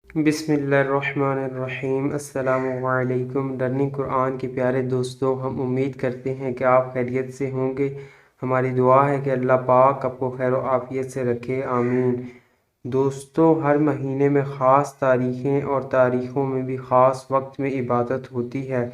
बिस्मिल्लाहिर्रहमानिर्रहीम। अस्सलामुअलैकुम। लर्निंग कुरान के प्यारे दोस्तों, हम उम्मीद करते हैं कि आप खैरियत से होंगे। हमारी दुआ है कि अल्लाह पाक आपको खैर आफियत से रखे, आमीन। दोस्तों, हर महीने में ख़ास तारीख़ें और तारीख़ों में भी ख़ास वक्त में इबादत होती है।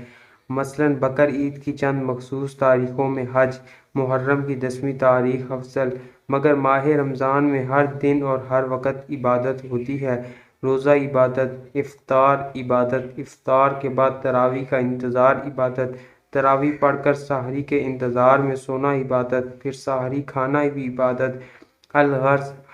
मसलन बकर ईद की चंद मखसूस तारीख़ों में हज, मुहर्रम की 10वीं तारीख़ अफजल, मगर माह रमज़ान में हर दिन और हर वक्त इबादत होती है। रोज़ा इबादत, इफ्तार के बाद तरावी का इंतज़ार इबादत, तरावी पढ़कर सहरी के इंतज़ार में सोना इबादत, फिर सहरी खाना भी इबादत।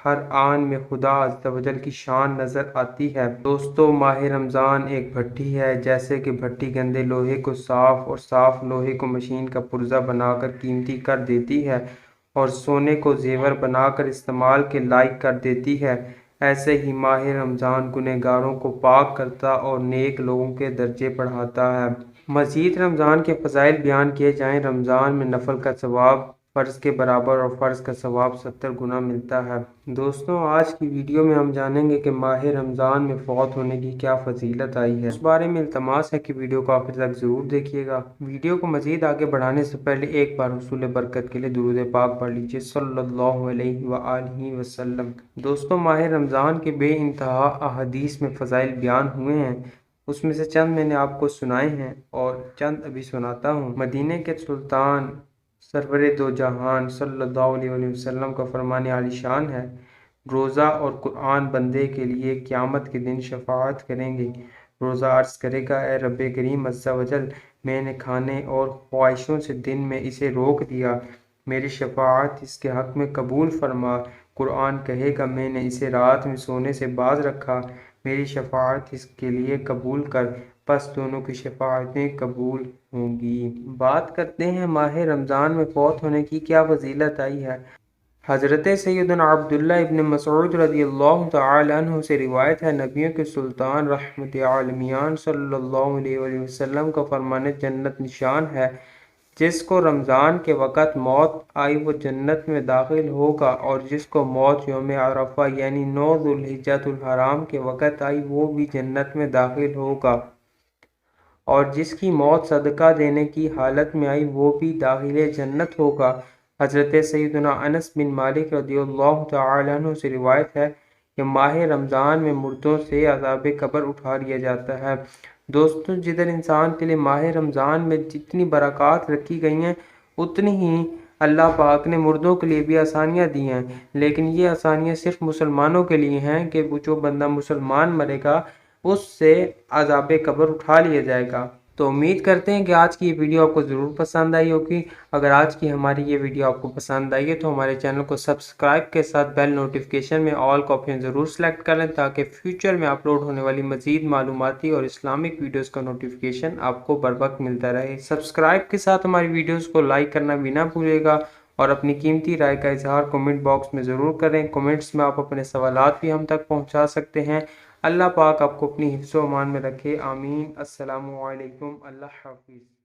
हर आन में खुदा अज़्ज़ व जल की शान नज़र आती है। दोस्तों, माह रमज़ान एक भट्टी है। जैसे कि भट्टी गंदे लोहे को साफ़ और साफ़ लोहे को मशीन का पुर्जा बनाकर कीमती कर देती है और सोने को जेवर बनाकर इस्तेमाल के लायक कर देती है, ऐसे ही माह रमज़ान गुनहगारों को पाक करता और नेक लोगों के दर्जे बढ़ाता है। मज़ीद रमज़ान के फ़ज़ाइल बयान किए जाएँ। रमज़ान में नफल का सवाब फ़र्ज़ के बराबर और फ़र्ज़ का सवाब 70 गुना मिलता है। दोस्तों, आज की वीडियो में हम जानेंगे कि माह रमज़ान में फ़ौत होने की क्या फ़जीलत आई है। उस बारे में इल्तमास है कि वीडियो को आखिर तक ज़रूर देखिएगा। वीडियो को मज़ीद आगे बढ़ाने से पहले एक बार हुसूल बरकत के लिए दुरूद पाक पढ़ लीजिए, सल्लल्लाहु अलैहि वसल्लम। दोस्तों, माह रमज़ान के बेइंतहा अहादीस में फ़ज़ाइल बयान हुए हैं। उसमें से चंद मैंने आपको सुनाए हैं और चंद अभी सुनाता हूँ। मदीने के सुल्तान सरवरे दो जहान सल्लल्लाहु अलैहि वसल्लम का फरमान आलीशान है, रोज़ा और कुरान बंदे के लिए क़यामत के दिन शफाअत करेंगे। रोज़ा अर्ज़ करेगा, ए रब्बे करीम अज़्ज़ा वजल, मैंने खाने और ख्वाहिशों से दिन में इसे रोक दिया, मेरी शफाअत इसके हक़ में कबूल फरमा। कुरान कहेगा, मैंने इसे रात में सोने से बाज रखा, मेरी शफाअत इसके लिए कबूल कर। बस दोनों की शफाअतें कबूल होंगी। बात करते हैं माह रमज़ान में फ़ौत होने की क्या फ़जीलत आई है। हज़रत सैयदना अब्दुल्लाह इब्न मसऊद रज़ियल्लाहु तआला अन्हु से रिवायत है, नबियों के सुल्तान रहमत आलमीन सल्लल्लाहु अलैहि वसल्लम का फरमान जन्नत निशान है, जिसको रमज़ान के वक़्त मौत आई वो जन्नत में दाखिल होगा, और जिसको मौत यौम अरफा यानी 9 ज़ुल्हिज्जतुल हराम के वक़्त आई वो भी जन्नत में दाखिल होगा, और जिसकी मौत सदका देने की हालत में आई वो भी दाखिल जन्नत होगा। हज़रत सैयदना अनस बिन मालिक रज़ियल्लाहु तआला अन्हु से रिवायत है कि माह रमज़ान में मुर्दों से अज़ाब कब्र उठा लिया जाता है। दोस्तों, जिधर इंसान के लिए माह रमज़ान में जितनी बरक़ात रखी गई हैं, उतनी ही अल्लाह पाक ने मुर्दों के लिए भी आसानियाँ दी हैं, लेकिन ये आसानियाँ सिर्फ मुसलमानों के लिए हैं कि वो जो बंदा मुसलमान मरेगा उससे अज़ाब कब्र उठा लिया जाएगा। तो उम्मीद करते हैं कि आज की ये वीडियो आपको ज़रूर पसंद आई होगी। अगर आज की हमारी ये वीडियो आपको पसंद आई है तो हमारे चैनल को सब्सक्राइब के साथ बेल नोटिफिकेशन में ऑल का ऑप्शन ज़रूर सेलेक्ट कर लें, ताकि फ्यूचर में अपलोड होने वाली मज़ीद मालूमाती और इस्लामिक वीडियोज़ का नोटिफिकेशन आपको बर वक्त मिलता रहे। सब्सक्राइब के साथ हमारी वीडियोज़ को लाइक करना भी ना भूलिएगा, और अपनी कीमती राय का इजहार कमेंट बॉक्स में ज़रूर करें। कमेंट्स में आप अपने सवालात भी हम तक पहुँचा सकते हैं। अल्लाह पाक आपको अपनी हिफ्ज़-ओ-अमान में रखे, आमीन। अस्सलामु अलैकुम। अल्लाह हाफ़िज़।